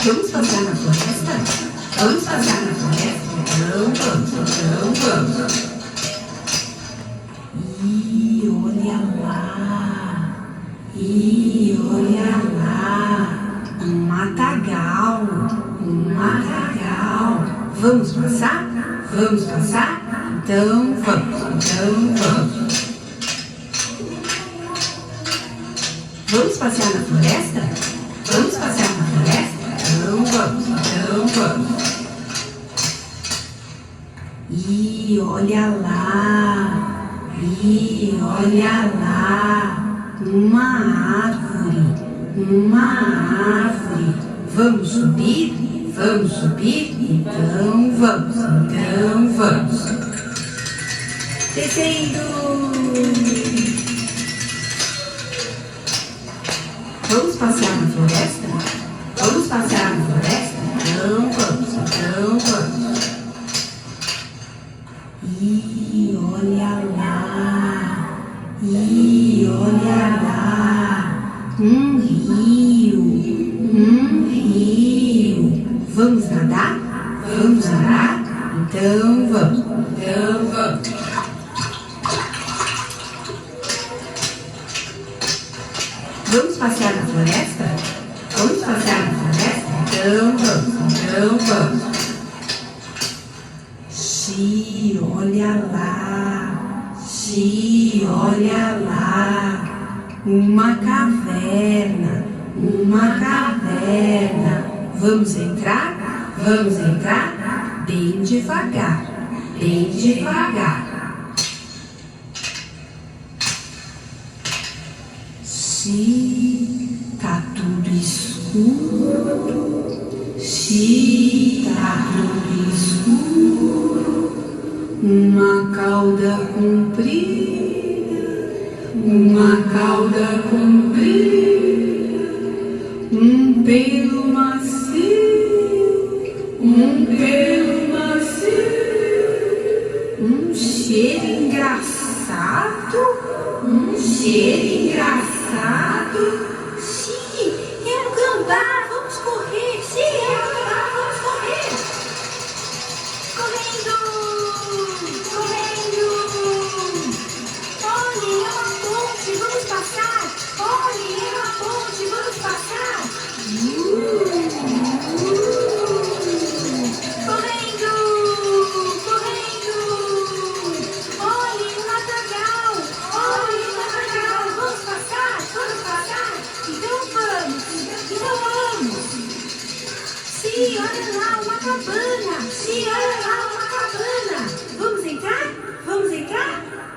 Vamos passear na floresta? Vamos passear na floresta? Então vamos. Ih, olha lá. Ih, olha lá. Um matagal. Um matagal. Vamos passar? Vamos passar? Então vamos. Vamos passear na floresta? Vamos passear na floresta? Então vamos. Ih, olha lá. Ih, olha lá. Uma árvore. Vamos subir? Vamos subir? Então vamos. Descendo. Vamos passear na floresta? Vamos passear na floresta? Então vamos. Ih, olha lá. Ih, olha lá. Um rio. Vamos nadar? Vamos nadar? Então vamos. Vamos passear na floresta? Vamos passear na floresta? Então vamos. Xi, olha lá. Xi, olha lá. Uma caverna. Vamos entrar? Vamos entrar? Bem devagar. Se tá tudo escuro, uma cauda comprida, um pelo macio, um cheiro engraçado. Sim, é um gambá, vamos correr. Correndo. Olhem, é uma ponte, vamos passar. Correndo. Olhem, um matagal. Vamos passar? Então vamos. Sim, olha lá, uma cabana. Vamos entrar?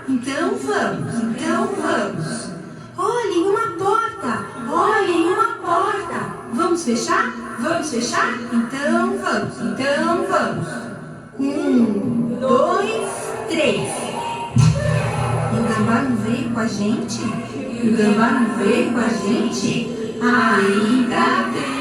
Então vamos. Olhem, uma porta. Vamos fechar? Então vamos. 1, 2, 3. E o gambá não veio com a gente? Ainda bem.